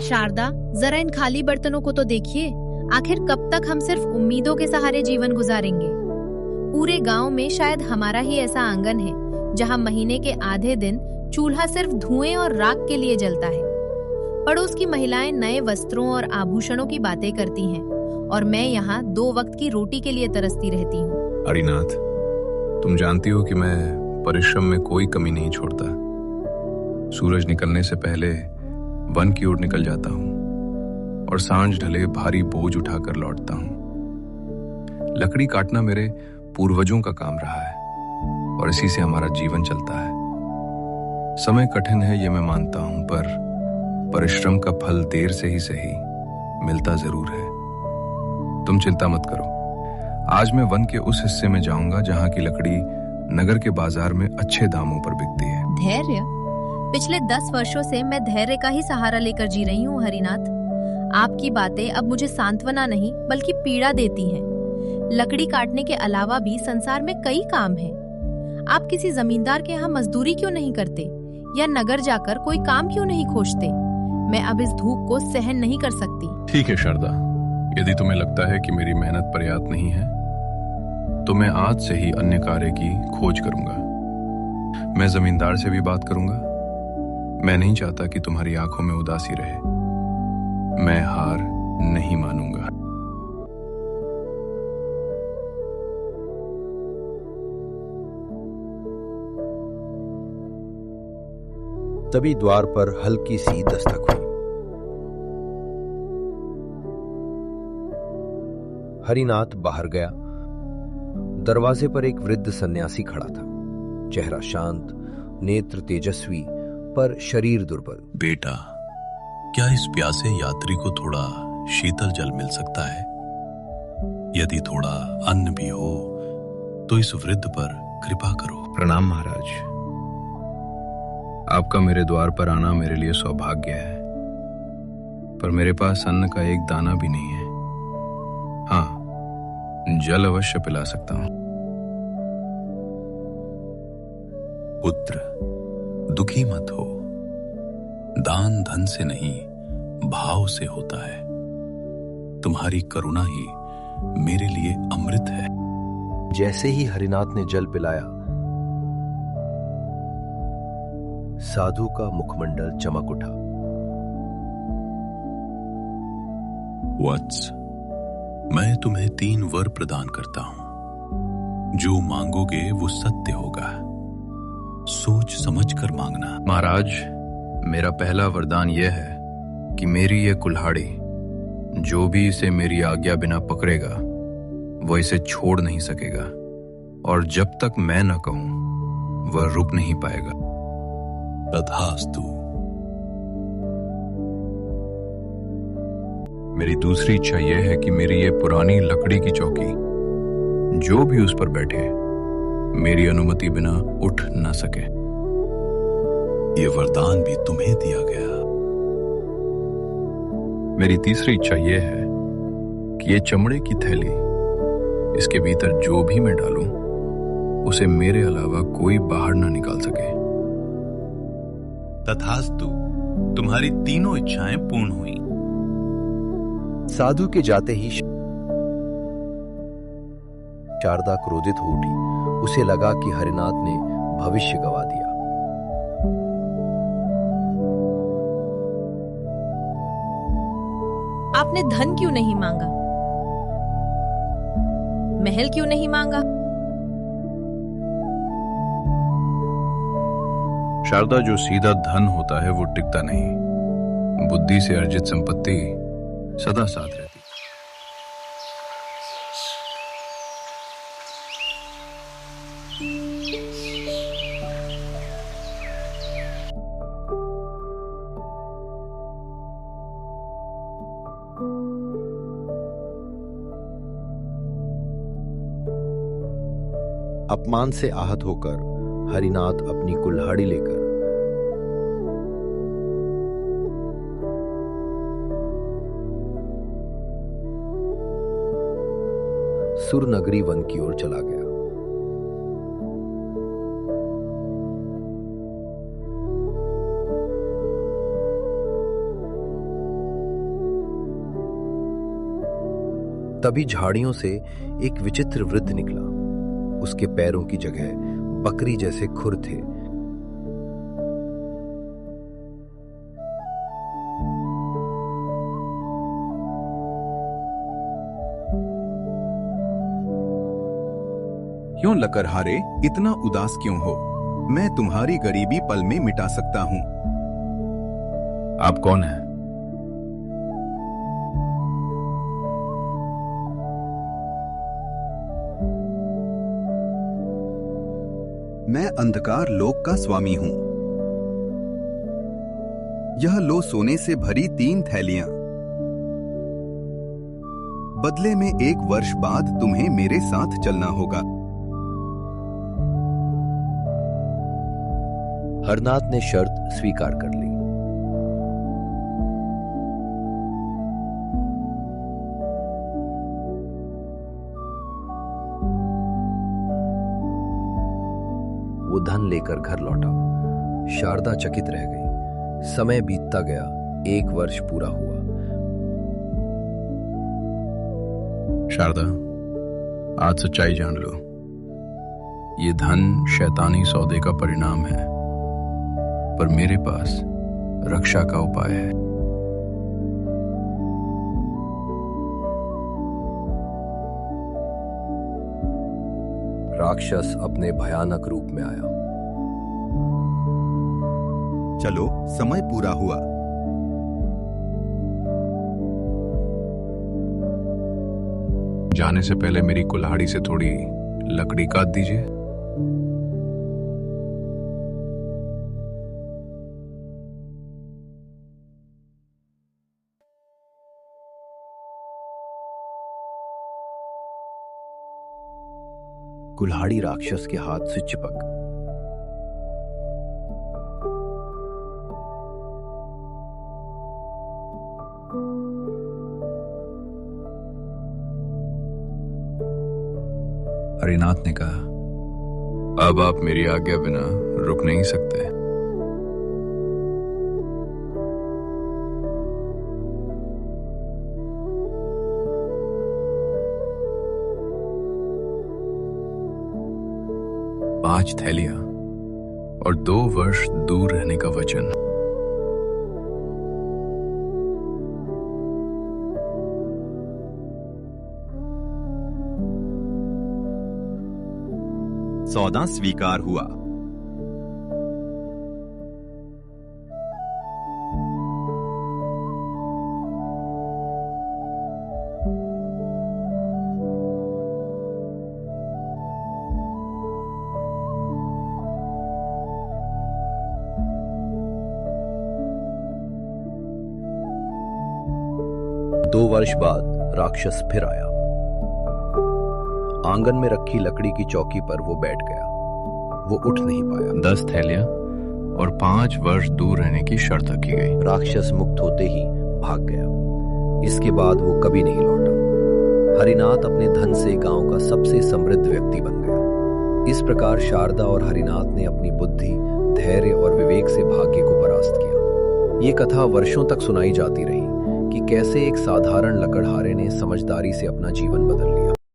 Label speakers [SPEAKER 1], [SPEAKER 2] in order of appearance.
[SPEAKER 1] शारदा, जरा इन खाली बर्तनों को तो देखिए। आखिर कब तक हम सिर्फ उम्मीदों के सहारे जीवन गुजारेंगे? पूरे गांव में शायद हमारा ही ऐसा आंगन है जहां महीने के आधे दिन चूल्हा सिर्फ धुएं और राख के लिए जलता है। पड़ोस की महिलाएं नए वस्त्रों और आभूषणों की बातें करती हैं और मैं यहाँ 2 वक्त की रोटी के लिए तरसती रहती हूँ।
[SPEAKER 2] हरिनाथ, तुम जानती हो कि मैं परिश्रम में कोई कमी नहीं छोड़ता। सूरज निकलने से पहले वन की ओर निकल जाता हूँ और सांझ ढले भारी बोझ उठाकर लौटता हूँ। लकड़ी काटना मेरे पूर्वजों का काम रहा है और इसी से हमारा जीवन चलता है। समय कठिन है ये मैं मानता हूँ, पर परिश्रम का फल देर से ही सही मिलता जरूर है। तुम चिंता मत करो, आज मैं वन के उस हिस्से में जाऊंगा जहाँ की लकड़ी नगर के बाजार में अच्छे दामों पर बिकती है।
[SPEAKER 1] धैर्य? पिछले 10 वर्षों से मैं धैर्य का ही सहारा लेकर जी रही हूँ हरिनाथ। आपकी बातें अब मुझे सांत्वना नहीं बल्कि पीड़ा देती हैं। लकड़ी काटने के अलावा भी संसार में कई काम हैं। आप किसी जमींदार के यहाँ मजदूरी क्यों नहीं करते या नगर जाकर कोई काम क्यों नहीं खोजते? मैं अब इस धूप को सहन नहीं कर सकती।
[SPEAKER 2] ठीक है शारदा, यदि तुम्हें लगता है कि मेरी मेहनत पर्याप्त नहीं है तो मैं आज से ही अन्य कार्य की खोज करूंगा। मैं जमींदार से भी बात करूंगा। मैं नहीं चाहता कि तुम्हारी आंखों में उदासी रहे। मैं हार नहीं मानूंगा।
[SPEAKER 3] तभी द्वार पर हल्की सी दस्तक हुई। हरिनाथ बाहर गया। दरवाजे पर एक वृद्ध सन्यासी खड़ा था। चेहरा शांत, नेत्र तेजस्वी, पर शरीर दुर्बल।
[SPEAKER 4] बेटा, क्या इस प्यासे यात्री को थोड़ा शीतल जल मिल सकता है? यदि थोड़ा अन्न भी हो तो इस वृद्ध पर कृपा करो।
[SPEAKER 2] प्रणाम महाराज। आपका मेरे द्वार पर आना मेरे लिए सौभाग्य है, पर मेरे पास अन्न का एक दाना भी नहीं है। हाँ, जल अवश्य पिला सकता हूं।
[SPEAKER 4] पुत्र, दुखी मत हो। दान धन से नहीं, भाव से होता है। तुम्हारी करुणा ही मेरे लिए अमृत है।
[SPEAKER 3] जैसे ही हरिनाथ ने जल पिलाया, साधु का मुखमंडल चमक उठा।
[SPEAKER 4] वत्स, मैं तुम्हें 3 वर प्रदान करता हूं। जो मांगोगे वो सत्य होगा। सोच समझ कर मांगना।
[SPEAKER 2] महाराज, मेरा पहला वरदान यह है कि मेरी ये कुल्हाड़ी, जो भी इसे मेरी आज्ञा बिना पकड़ेगा वो इसे छोड़ नहीं सकेगा, और जब तक मैं न कहूं वह रुक नहीं पाएगा।
[SPEAKER 4] तथास्तु।
[SPEAKER 2] मेरी दूसरी इच्छा यह है कि मेरी ये पुरानी लकड़ी की चौकी, जो भी उस पर बैठे, मेरी अनुमति बिना उठ न सके।
[SPEAKER 4] ये वरदान भी तुम्हें दिया गया।
[SPEAKER 2] मेरी तीसरी इच्छा यह है कि ये चमड़े की थैली, इसके भीतर जो भी मैं डालूं उसे मेरे अलावा कोई बाहर ना निकाल सके।
[SPEAKER 4] तथास्तु। तुम्हारी तीनों इच्छाएं पूर्ण हुई।
[SPEAKER 3] साधु के जाते ही शारदा क्रोधित हो उठी। उसे लगा कि हरिनाथ ने भविष्य गवा दिया।
[SPEAKER 1] आपने धन क्यों नहीं मांगा? महल क्यों नहीं मांगा?
[SPEAKER 2] शारदा, जो सीधा धन होता है वो टिकता नहीं। बुद्धि से अर्जित संपत्ति सदा साथ रहती।
[SPEAKER 3] अपमान से आहत होकर हरिनाथ अपनी कुल्हाड़ी लेकर सुरनगरी वन की ओर चला गया। तभी झाड़ियों से एक विचित्र वृद्ध निकला। उसके पैरों की जगह बकरी जैसे खुर थे।
[SPEAKER 5] क्यों लकड़हारे, इतना उदास क्यों हो? मैं तुम्हारी गरीबी पल में मिटा सकता हूं।
[SPEAKER 2] आप कौन हैं?
[SPEAKER 5] मैं अंधकार लोक का स्वामी हूं। यह लो सोने से भरी 3 थैलियां। बदले में 1 वर्ष बाद तुम्हें मेरे साथ चलना होगा।
[SPEAKER 3] हरनाथ ने शर्त स्वीकार कर ली। वो धन लेकर घर लौटा। शारदा चकित रह गई। समय बीतता गया। 1 वर्ष पूरा हुआ।
[SPEAKER 2] शारदा, आज सच्चाई जान लो। ये धन शैतानी सौदे का परिणाम है, पर मेरे पास रक्षा का उपाय है।
[SPEAKER 3] राक्षस अपने भयानक रूप में आया।
[SPEAKER 5] चलो, समय पूरा हुआ।
[SPEAKER 2] जाने से पहले मेरी कुल्हाड़ी से थोड़ी लकड़ी काट दीजिए।
[SPEAKER 3] कुल्हाड़ी राक्षस के हाथ से चिपक।
[SPEAKER 2] हरिनाथ ने कहा, अब आप मेरी आज्ञा बिना रुक नहीं सकते। पांच थैलियां और 2 वर्ष दूर रहने का वचन।
[SPEAKER 5] सौदा स्वीकार हुआ।
[SPEAKER 3] दो वर्ष बाद राक्षस फिर आया। आंगन में रखी लकड़ी की चौकी पर वो बैठ गया। वो उठ नहीं पाया।
[SPEAKER 2] 10 थैलियां और 5 वर्ष दूर रहने की शर्त रखी गई।
[SPEAKER 3] राक्षस मुक्त होते ही भाग गया। इसके बाद वो कभी नहीं लौटा। हरिनाथ अपने धन से गांव का सबसे समृद्ध व्यक्ति बन गया। इस प्रकार शारदा और हरिनाथ ने अपनी बुद्धि, धैर्य और विवेक से भाग्य को परास्त किया। ये कथा वर्षों तक सुनाई जाती रही कि कैसे एक साधारण लकड़हारे ने समझदारी से अपना जीवन बदल लिया।